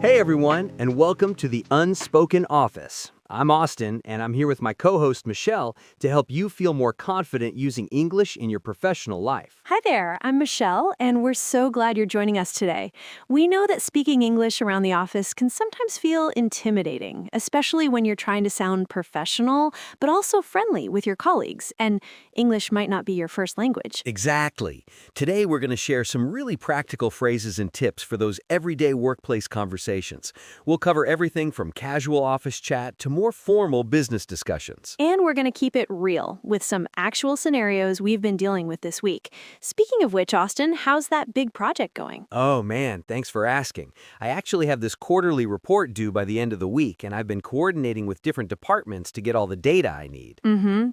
Hey everyone, and welcome to the Unspoken Office. I'm Austin, and I'm here with my co-host Michelle to help you feel more confident using English in your professional life. Hi there, I'm Michelle, and we're so glad you're joining us today. We know that speaking English around the office can sometimes feel intimidating, especially when you're trying to sound professional, but also friendly with your colleagues, and English might not be your first language. Exactly. Today we're going to share some really practical phrases and tips for those everyday workplace conversations. We'll cover everything from casual office chat to more formal business discussions. And we're going to keep it real with some actual scenarios we've been dealing with this week. Speaking of which, Austin, how's that big project going? Oh man, thanks for asking. I actually have this quarterly report due by the end of the week, and I've been coordinating with different departments to get all the data I need.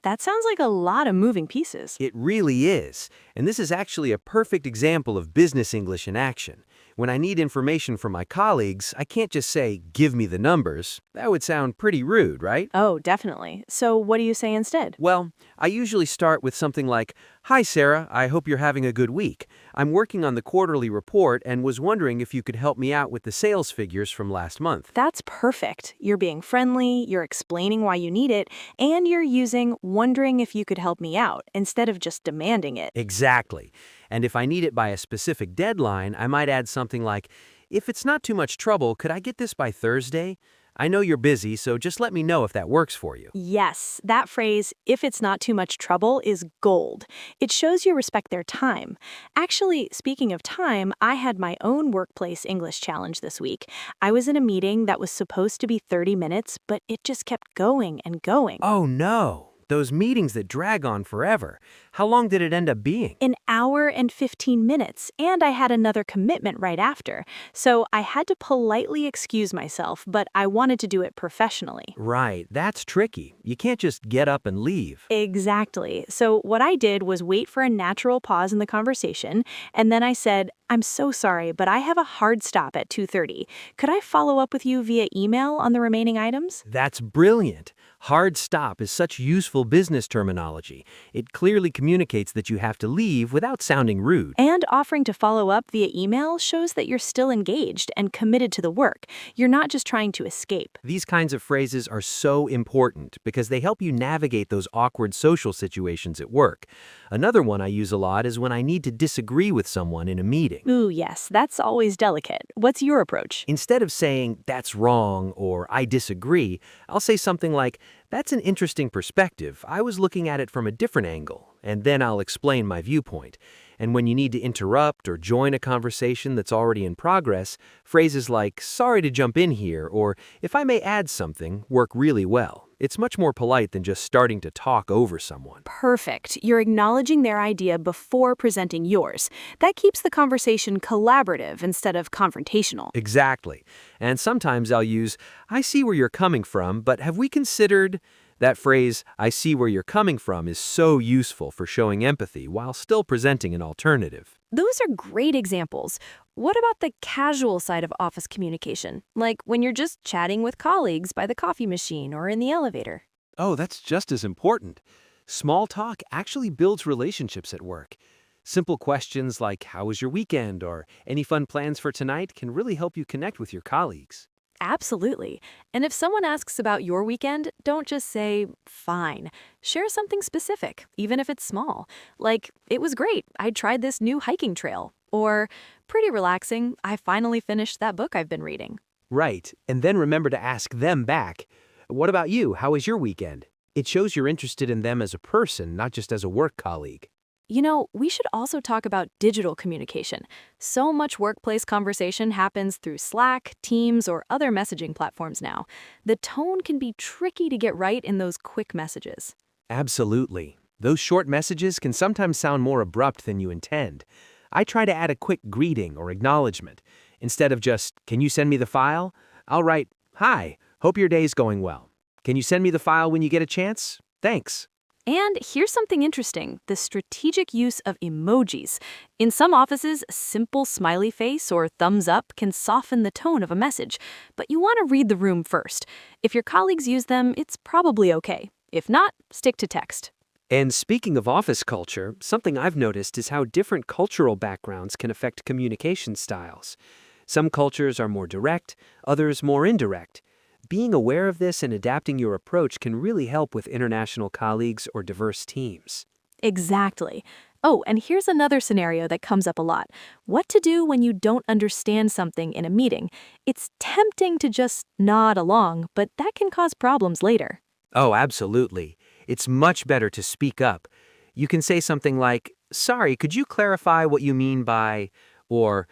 That sounds like a lot of moving pieces. It really is. And this is actually a perfect example of business English in action. When I need information from my colleagues, I can't just say, give me the numbers. That would sound pretty rude, right? Oh, definitely. So what do you say instead? Well, I usually start with something like, Hi Sarah, I hope you're having a good week. I'm working on the quarterly report and was wondering if you could help me out with the sales figures from last month. That's perfect. You're being friendly, you're explaining why you need it, and you're using wondering if you could help me out instead of just demanding it. Exactly. And if I need it by a specific deadline, I might add something like, if it's not too much trouble, could I get this by Thursday? I know you're busy, so just let me know if that works for you. Yes, that phrase, if it's not too much trouble, is gold. It shows you respect their time. Actually, speaking of time, I had my own workplace English challenge this week. I was in a meeting that was supposed to be 30 minutes, but it just kept going and going. Oh no, those meetings that drag on forever. How long did it end up being? An hour and 15 minutes, and I had another commitment right after. So I had to politely excuse myself, but I wanted to do it professionally. Right, that's tricky. You can't just get up and leave. Exactly. So what I did was wait for a natural pause in the conversation, and then I said, I'm so sorry, but I have a hard stop at 2:30. Could I follow up with you via email on the remaining items? That's brilliant. Hard stop is such useful business terminology. It clearly communicates that you have to leave without sounding rude. And offering to follow up via email shows that you're still engaged and committed to the work. You're not just trying to escape. These kinds of phrases are so important because they help you navigate those awkward social situations at work. Another one I use a lot is when I need to disagree with someone in a meeting. Ooh, yes, that's always delicate. What's your approach? Instead of saying, that's wrong or I disagree, I'll say something like, that's an interesting perspective. I was looking at it from a different angle. And then I'll explain my viewpoint. And when you need to interrupt or join a conversation that's already in progress, phrases like, sorry to jump in here, or if I may add something, work really well. It's much more polite than just starting to talk over someone. Perfect. You're acknowledging their idea before presenting yours. That keeps the conversation collaborative instead of confrontational. Exactly. And sometimes I'll use, I see where you're coming from, but have we considered... That phrase, I see where you're coming from, is so useful for showing empathy while still presenting an alternative. Those are great examples. What about the casual side of office communication? Like when you're just chatting with colleagues by the coffee machine or in the elevator? Oh, that's just as important. Small talk actually builds relationships at work. Simple questions like, how was your weekend, or any fun plans for tonight can really help you connect with your colleagues. Absolutely. And if someone asks about your weekend, don't just say, fine. Share something specific, even if it's small. Like, it was great. I tried this new hiking trail. Or, pretty relaxing. I finally finished that book I've been reading. Right, and then remember to ask them back. What about you? How was your weekend? It shows you're interested in them as a person, not just as a work colleague. You know, we should also talk about digital communication. So much workplace conversation happens through Slack, Teams, or other messaging platforms now. The tone can be tricky to get right in those quick messages. Absolutely. Those short messages can sometimes sound more abrupt than you intend. I try to add a quick greeting or acknowledgement. Instead of just, can you send me the file? I'll write, hi, hope your day's going well. Can you send me the file when you get a chance? Thanks. And here's something interesting, the strategic use of emojis. In some offices, a simple smiley face or thumbs up can soften the tone of a message, but you want to read the room first. If your colleagues use them, it's probably okay. If not, stick to text. And speaking of office culture, something I've noticed is how different cultural backgrounds can affect communication styles. Some cultures are more direct, others more indirect. Being aware of this and adapting your approach can really help with international colleagues or diverse teams. Exactly. Oh, and here's another scenario that comes up a lot. What to do when you don't understand something in a meeting. It's tempting to just nod along, but that can cause problems later. Oh, absolutely. It's much better to speak up. You can say something like, "Sorry, could you clarify what you mean by," or,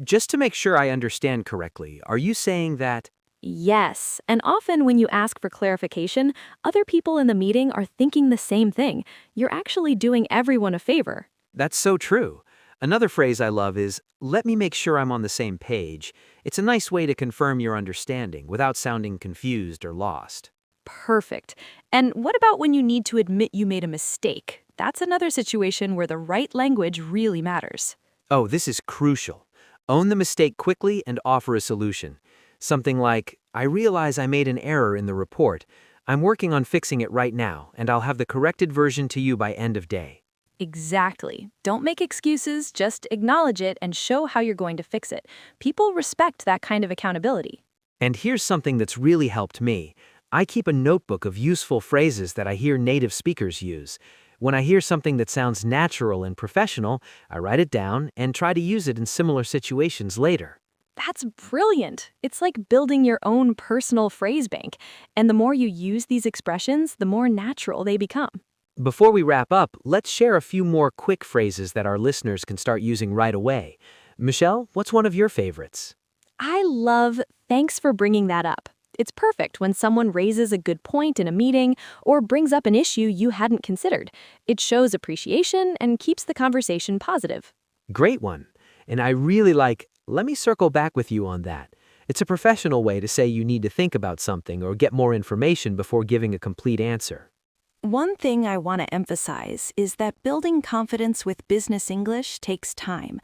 "Just to make sure I understand correctly, are you saying that?" Yes, and often when you ask for clarification, other people in the meeting are thinking the same thing. You're actually doing everyone a favor. That's so true. Another phrase I love is, "Let me make sure I'm on the same page." It's a nice way to confirm your understanding without sounding confused or lost. Perfect. And what about when you need to admit you made a mistake? That's another situation where the right language really matters. Oh, this is crucial. Own the mistake quickly and offer a solution. Something like, "I realize I made an error in the report. I'm working on fixing it right now, and I'll have the corrected version to you by end of day." Exactly. Don't make excuses, just acknowledge it and show how you're going to fix it. People respect that kind of accountability. And here's something that's really helped me. I keep a notebook of useful phrases that I hear native speakers use. When I hear something that sounds natural and professional, I write it down and try to use it in similar situations later. That's brilliant. It's like building your own personal phrase bank. And the more you use these expressions, the more natural they become. Before we wrap up, let's share a few more quick phrases that our listeners can start using right away. Michelle, what's one of your favorites? I love thanks for bringing that up. It's perfect when someone raises a good point in a meeting or brings up an issue you hadn't considered. It shows appreciation and keeps the conversation positive. Great one. And I really like, "Let me circle back with you on that." It's a professional way to say you need to think about something or get more information before giving a complete answer. One thing I want to emphasize is that building confidence with business English takes time.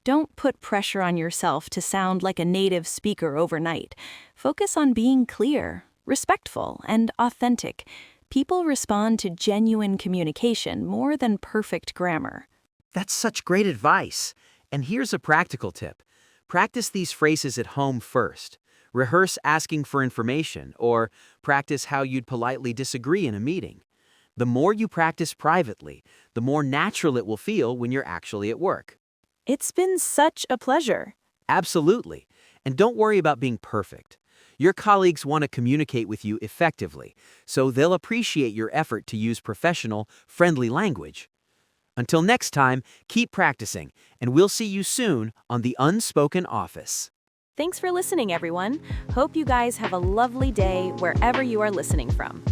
Don't put pressure on yourself to sound like a native speaker overnight. Focus on being clear, respectful, and authentic. People respond to genuine communication more than perfect grammar. That's such great advice. And here's a practical tip. Practice these phrases at home first. Rehearse asking for information or practice how you'd politely disagree in a meeting. The more you practice privately, the more natural it will feel when you're actually at work. It's been such a pleasure. Absolutely. And don't worry about being perfect. Your colleagues want to communicate with you effectively, so they'll appreciate your effort to use professional, friendly language. Until next time, keep practicing, and we'll see you soon on the Unspoken Office. Thanks for listening, everyone. Hope you guys have a lovely day wherever you are listening from.